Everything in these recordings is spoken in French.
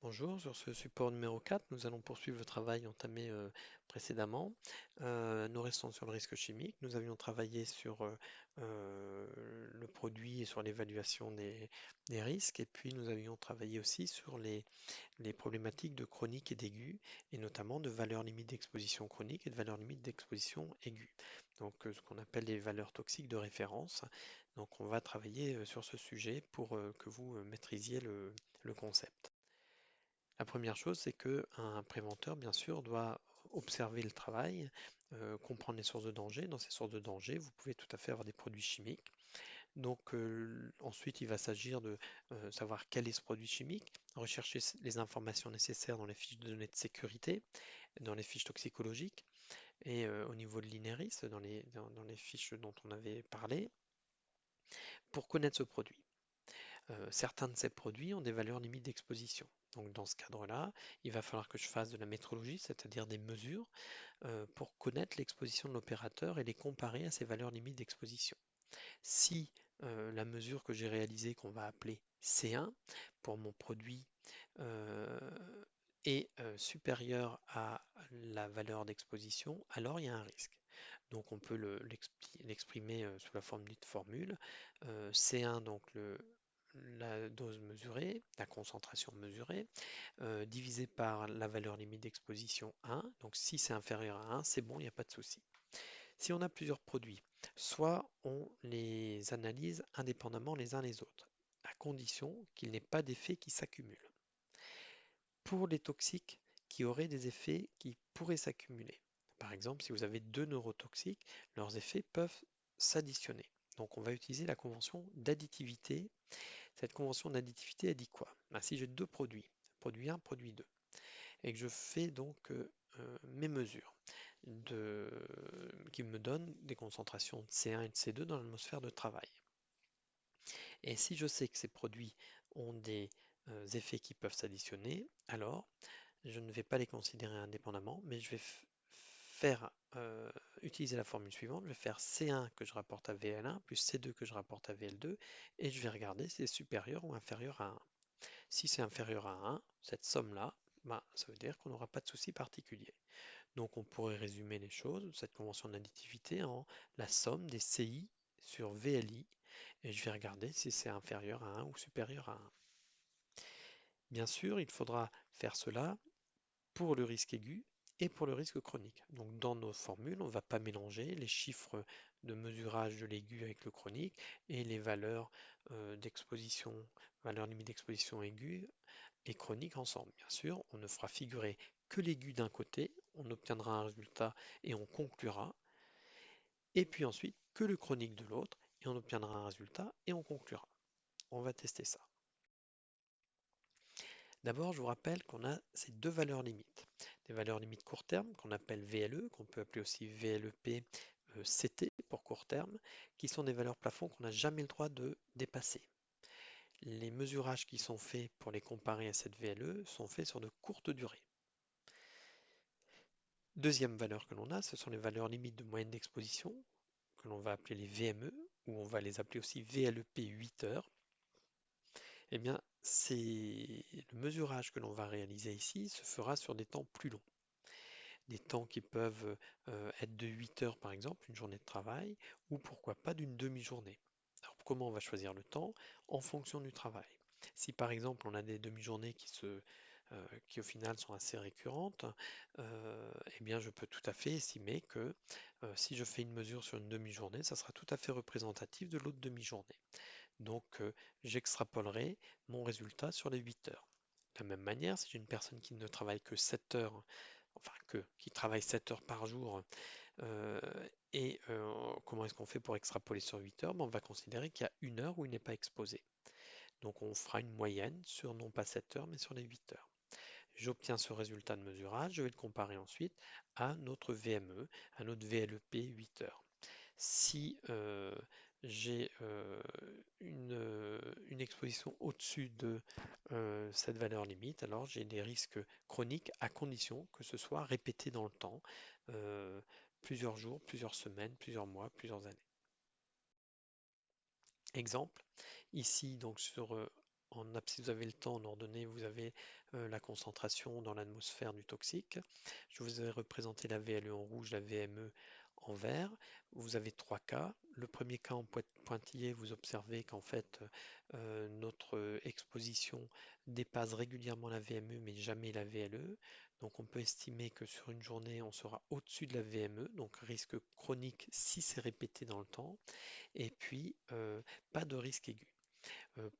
Bonjour, sur ce support numéro 4, nous allons poursuivre le travail entamé précédemment. Nous restons sur le risque chimique. Nous avions travaillé sur le produit et sur l'évaluation des risques, et puis nous avions travaillé aussi sur les problématiques de chronique et d'aigu, et notamment de valeurs limites d'exposition chronique et de valeurs limites d'exposition aiguë. Donc ce qu'on appelle les valeurs toxiques de référence. Donc on va travailler sur ce sujet pour que vous maîtrisiez le concept. La première chose, c'est qu'un préventeur, bien sûr, doit observer le travail, comprendre les sources de danger. Dans ces sources de danger, vous pouvez tout à fait avoir des produits chimiques. Donc ensuite, il va s'agir de savoir quel est ce produit chimique, rechercher les informations nécessaires dans les fiches de données de sécurité, dans les fiches toxicologiques et au niveau de l'INERIS, dans les fiches dont on avait parlé, pour connaître ce produit. Certains de ces produits ont des valeurs limites d'exposition. Donc dans ce cadre-là, il va falloir que je fasse de la métrologie, c'est-à-dire des mesures, pour connaître l'exposition de l'opérateur et les comparer à ces valeurs limites d'exposition. Si la mesure que j'ai réalisée, qu'on va appeler C1 pour mon produit, euh, est supérieure à la valeur d'exposition, alors il y a un risque. Donc on peut l'exprimer sous la forme d'une formule. C1, donc la dose mesurée, la concentration mesurée, divisé par la valeur limite d'exposition 1. Donc si c'est inférieur à 1, c'est bon, il n'y a pas de souci. Si on a plusieurs produits, soit on les analyse indépendamment les uns les autres, à condition qu'il n'ait pas d'effets qui s'accumulent. Pour les toxiques qui auraient des effets qui pourraient s'accumuler, par exemple, si vous avez deux neurotoxiques, leurs effets peuvent s'additionner. Donc on va utiliser la convention d'additivité. Cette convention d'additivité, elle dit quoi? Ben, si j'ai deux produits, produit 1, produit 2, et que je fais donc mes mesures qui me donnent des concentrations de C1 et de C2 dans l'atmosphère de travail. Et si je sais que ces produits ont des effets qui peuvent s'additionner, alors je ne vais pas les considérer indépendamment, mais je vais faire utiliser la formule suivante. Je vais faire C1 que je rapporte à VL1 plus C2 que je rapporte à VL2 et je vais regarder si c'est supérieur ou inférieur à 1. Si c'est inférieur à 1, cette somme-là, ben, ça veut dire qu'on n'aura pas de souci particulier. Donc on pourrait résumer les choses, cette convention d'additivité, en la somme des CI sur VLI, et je vais regarder si c'est inférieur à 1 ou supérieur à 1. Bien sûr, il faudra faire cela pour le risque aigu et pour le risque chronique. Donc dans nos formules, on ne va pas mélanger les chiffres de mesurage de l'aigu avec le chronique et les valeurs d'exposition, valeurs limite d'exposition aiguë et chronique ensemble. Bien sûr, on ne fera figurer que l'aigu d'un côté, on obtiendra un résultat et on conclura, et puis ensuite que le chronique de l'autre, et on obtiendra un résultat et on conclura. On va tester ça. D'abord, je vous rappelle qu'on a ces deux valeurs limites. Des valeurs limites court terme qu'on appelle VLE, qu'on peut appeler aussi VLEP CT pour court terme, qui sont des valeurs plafonds qu'on n'a jamais le droit de dépasser. Les mesurages qui sont faits pour les comparer à cette VLE sont faits sur de courtes durées. Deuxième valeur que l'on a, ce sont les valeurs limites de moyenne d'exposition, que l'on va appeler les VME, ou on va les appeler aussi VLEP 8 heures. Eh bien, le mesurage que l'on va réaliser ici se fera sur des temps plus longs. Des temps qui peuvent être de 8 heures par exemple, une journée de travail, ou pourquoi pas d'une demi-journée. Alors comment on va choisir le temps? En fonction du travail. Si par exemple on a des demi-journées qui au final sont assez récurrentes, eh bien je peux tout à fait estimer que si je fais une mesure sur une demi-journée, ça sera tout à fait représentatif de l'autre demi-journée. Donc j'extrapolerai mon résultat sur les 8 heures. De la même manière, si j'ai une personne qui ne travaille que 7 heures, enfin qui travaille 7 heures par jour, euh, et comment est-ce qu'on fait pour extrapoler sur 8 heures? Ben, on va considérer qu'il y a une heure où il n'est pas exposé. Donc on fera une moyenne sur non pas 7 heures, mais sur les 8 heures. J'obtiens ce résultat de mesurage, je vais le comparer ensuite à notre VME, à notre VLEP 8 heures. Si j'ai une exposition au-dessus de cette valeur limite, alors j'ai des risques chroniques à condition que ce soit répété dans le temps, euh, plusieurs jours, plusieurs semaines, plusieurs mois, plusieurs années. Exemple, ici donc sur si vous avez le temps, en ordonnée, vous avez la concentration dans l'atmosphère du toxique. Je vous ai représenté la VLE en rouge, la VME en vert. Vous avez trois cas. Le premier cas en pointillé, vous observez qu'en fait, notre exposition dépasse régulièrement la VME, mais jamais la VLE. Donc on peut estimer que sur une journée, on sera au-dessus de la VME, donc risque chronique si c'est répété dans le temps, et puis pas de risque aigu.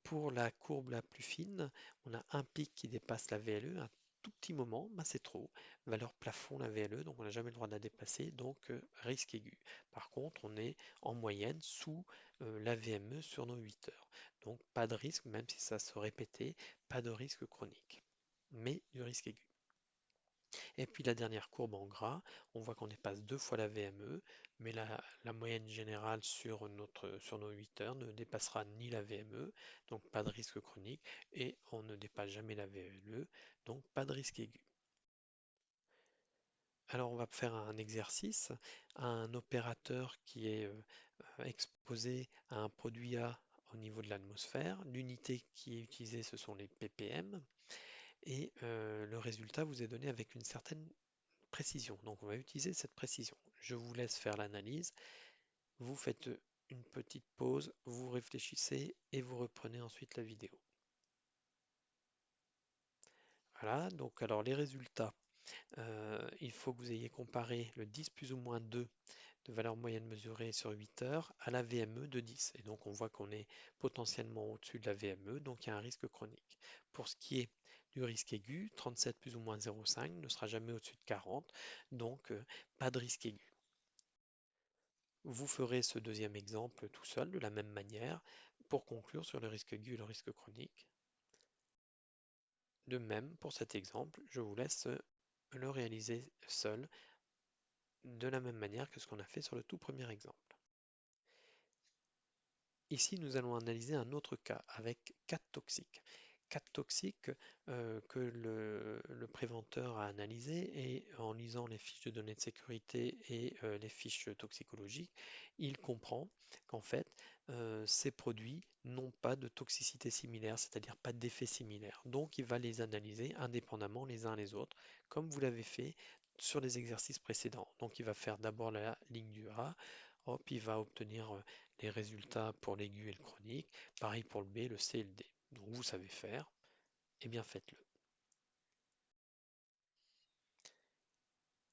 Pour la courbe la plus fine, on a un pic qui dépasse la VLE, un tout petit moment, bah c'est trop. Valeur plafond la VLE, donc on n'a jamais le droit de la dépasser, donc risque aigu. Par contre, on est en moyenne sous la VME sur nos 8 heures. Donc pas de risque, même si ça se répétait, pas de risque chronique, mais du risque aigu. Et puis la dernière courbe en gras, on voit qu'on dépasse deux fois la VME, mais la moyenne générale sur nos 8 heures ne dépassera ni la VME, donc pas de risque chronique, et on ne dépasse jamais la VLE, donc pas de risque aigu. Alors on va faire un exercice. Un opérateur qui est exposé à un produit A au niveau de l'atmosphère. L'unité qui est utilisée, ce sont les ppm. Et le résultat vous est donné avec une certaine précision. Donc on va utiliser cette précision. Je vous laisse faire l'analyse. Vous faites une petite pause, vous réfléchissez et vous reprenez ensuite la vidéo. Voilà, donc alors les résultats, il faut que vous ayez comparé le 10 plus ou moins 2 de valeur moyenne mesurée sur 8 heures à la VME de 10. Et donc on voit qu'on est potentiellement au-dessus de la VME, donc il y a un risque chronique. Pour ce qui est du risque aigu, 37 plus ou moins 0,5 ne sera jamais au-dessus de 40, donc pas de risque aigu. Vous ferez ce deuxième exemple tout seul de la même manière pour conclure sur le risque aigu et le risque chronique. De même, pour cet exemple, je vous laisse le réaliser seul de la même manière que ce qu'on a fait sur le tout premier exemple. Ici, nous allons analyser un autre cas avec 4 toxiques. 4 toxiques que le préventeur a analysés et en lisant les fiches de données de sécurité et les fiches toxicologiques, il comprend qu'en fait, ces produits n'ont pas de toxicité similaire, c'est-à-dire pas d'effet similaire. Donc, il va les analyser indépendamment les uns les autres, comme vous l'avez fait sur les exercices précédents. Donc, il va faire d'abord la ligne du A, hop, il va obtenir les résultats pour l'aigu et le chronique. Pareil pour le B, le C et le D. Donc vous savez faire, eh bien faites-le.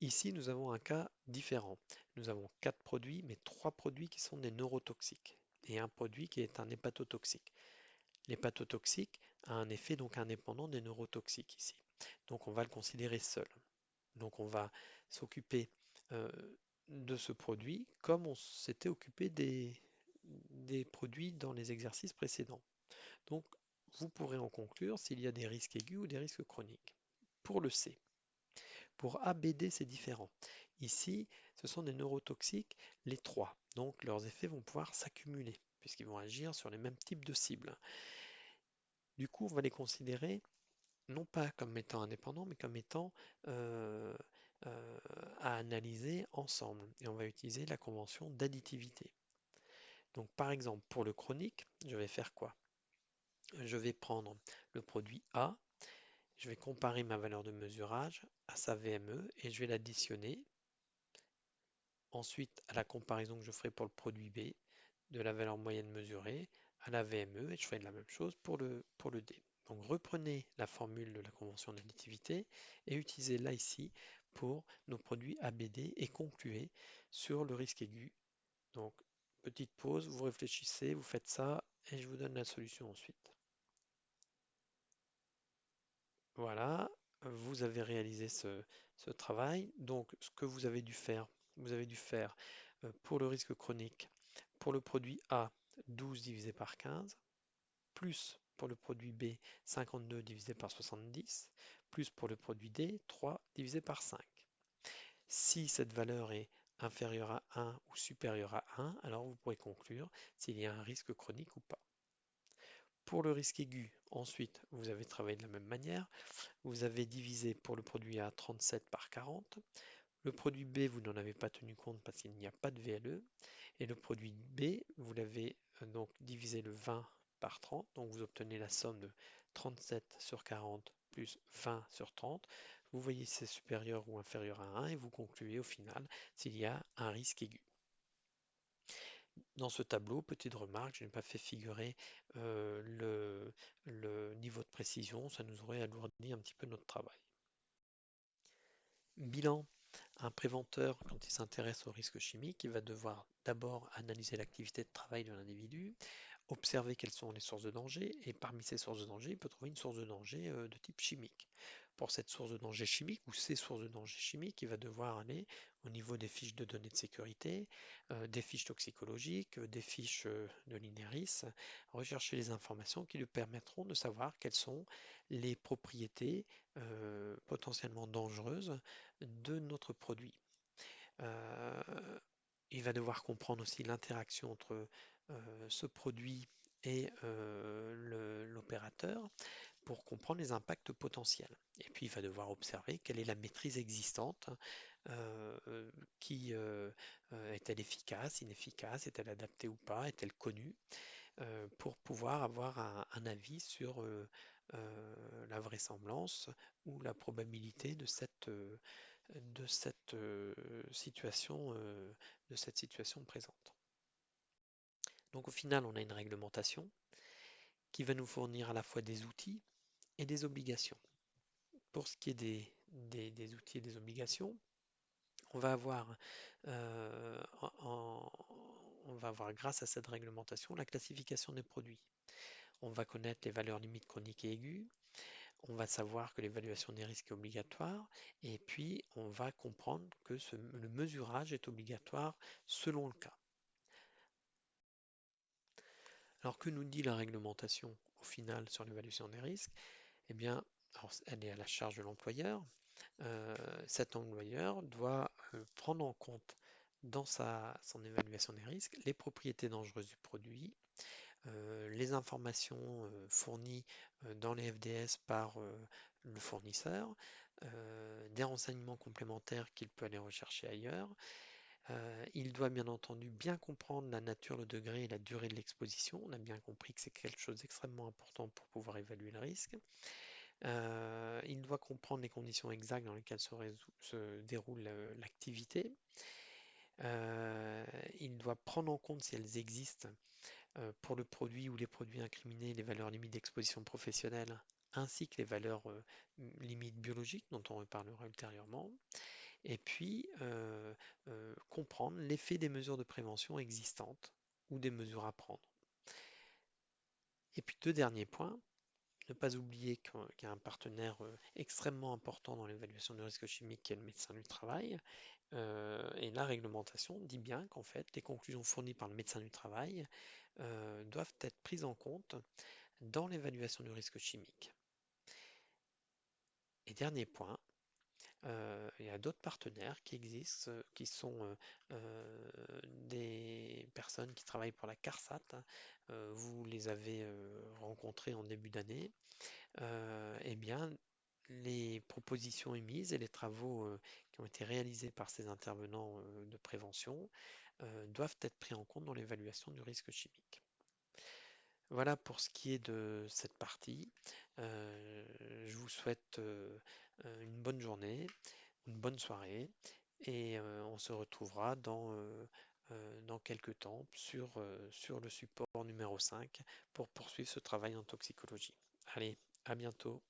Ici, nous avons un cas différent. Nous avons 4 produits, mais 3 produits qui sont des neurotoxiques et un produit qui est un hépatotoxique. L'hépatotoxique a un effet donc indépendant des neurotoxiques ici. Donc on va le considérer seul. Donc on va s'occuper euh, de ce produit comme on s'était occupé des produits dans les exercices précédents. Donc, vous pourrez en conclure s'il y a des risques aigus ou des risques chroniques. Pour le C. Pour ABD, c'est différent. Ici, ce sont des neurotoxiques, les trois. Donc, leurs effets vont pouvoir s'accumuler, puisqu'ils vont agir sur les mêmes types de cibles. Du coup, on va les considérer non pas comme étant indépendants, mais comme étant euh, à analyser ensemble. Et on va utiliser la convention d'additivité. Donc, par exemple, pour le chronique, je vais faire quoi? Je vais prendre le produit A. Je vais comparer ma valeur de mesurage à sa VME et je vais l'additionner ensuite à la comparaison que je ferai pour le produit B de la valeur moyenne mesurée à la VME et je ferai la même chose pour le D. Donc reprenez la formule de la convention d'additivité et utilisez-la ici pour nos produits ABD et concluez sur le risque aigu. Donc petite pause, vous réfléchissez, vous faites ça et je vous donne la solution ensuite. Voilà, vous avez réalisé ce travail. Donc, ce que vous avez dû faire pour le risque chronique, pour le produit A, 12 divisé par 15, plus pour le produit B, 52 divisé par 70, plus pour le produit D, 3 divisé par 5. Si cette valeur est inférieure à 1 ou supérieure à 1, alors vous pourrez conclure s'il y a un risque chronique ou pas. Pour le risque aigu, ensuite, vous avez travaillé de la même manière. Vous avez divisé pour le produit A 37 par 40. Le produit B, vous n'en avez pas tenu compte parce qu'il n'y a pas de VLE. Et le produit B, vous l'avez donc divisé le 20 par 30, donc vous obtenez la somme de 37 sur 40 plus 20 sur 30. Vous voyez si c'est supérieur ou inférieur à 1 et vous concluez au final s'il y a un risque aigu. Dans ce tableau, petite remarque, je n'ai pas fait figurer le niveau de précision, ça nous aurait alourdi un petit peu notre travail. Bilan. Un préventeur, quand il s'intéresse au risque chimique, il va devoir d'abord analyser l'activité de travail de l'individu, observer quelles sont les sources de danger, et parmi ces sources de danger, il peut trouver une source de danger de type chimique. Pour cette source de danger chimique ou ces sources de danger chimique, il va devoir aller au niveau des fiches de données de sécurité, des fiches toxicologiques, des fiches de l'INERIS, rechercher les informations qui lui permettront de savoir quelles sont les propriétés potentiellement dangereuses de notre produit. Euh, il va devoir comprendre aussi l'interaction entre ce produit et l'opérateur pour comprendre les impacts potentiels. Et puis il va devoir observer quelle est la maîtrise existante, qui est-elle efficace, inefficace, est-elle adaptée ou pas, est-elle connue, pour pouvoir avoir un avis sur la vraisemblance ou la probabilité de cette situation, de cette situation présente. Donc au final, on a une réglementation qui va nous fournir à la fois des outils et des obligations. Pour ce qui est des outils et des obligations, on va avoir, on va avoir grâce à cette réglementation la classification des produits. On va connaître les valeurs limites chroniques et aiguës, on va savoir que l'évaluation des risques est obligatoire, et puis on va comprendre que le mesurage est obligatoire selon le cas. Alors que nous dit la réglementation au final sur l'évaluation des risques? Eh bien, alors, elle est à la charge de l'employeur. Cet employeur doit prendre en compte dans son évaluation des risques les propriétés dangereuses du produit, les informations fournies dans les FDS par le fournisseur, des renseignements complémentaires qu'il peut aller rechercher ailleurs. Il doit bien entendu bien comprendre la nature, le degré et la durée de l'exposition. On a bien compris que c'est quelque chose d'extrêmement important pour pouvoir évaluer le risque. Il doit comprendre les conditions exactes dans lesquelles se déroule l'activité. Il doit prendre en compte, si elles existent, pour le produit ou les produits incriminés, les valeurs limites d'exposition professionnelle, ainsi que les valeurs limites biologiques, dont on reparlera ultérieurement. Et puis, comprendre l'effet des mesures de prévention existantes ou des mesures à prendre. Et puis, deux derniers points. Ne pas oublier qu'il y a un partenaire extrêmement important dans l'évaluation du risque chimique qui est le médecin du travail. Et la réglementation dit bien qu'en fait, les conclusions fournies par le médecin du travail doivent être prises en compte dans l'évaluation du risque chimique. Et dernier point, il y a d'autres partenaires qui existent, qui sont des personnes qui travaillent pour la CARSAT. Vous les avez rencontrés en début d'année. Eh bien, les propositions émises et les travaux qui ont été réalisés par ces intervenants de prévention doivent être pris en compte dans l'évaluation du risque chimique. Voilà pour ce qui est de cette partie. Je vous souhaite une bonne journée, une bonne soirée et on se retrouvera dans quelques temps sur le support numéro 5 pour poursuivre ce travail en toxicologie. Allez, à bientôt.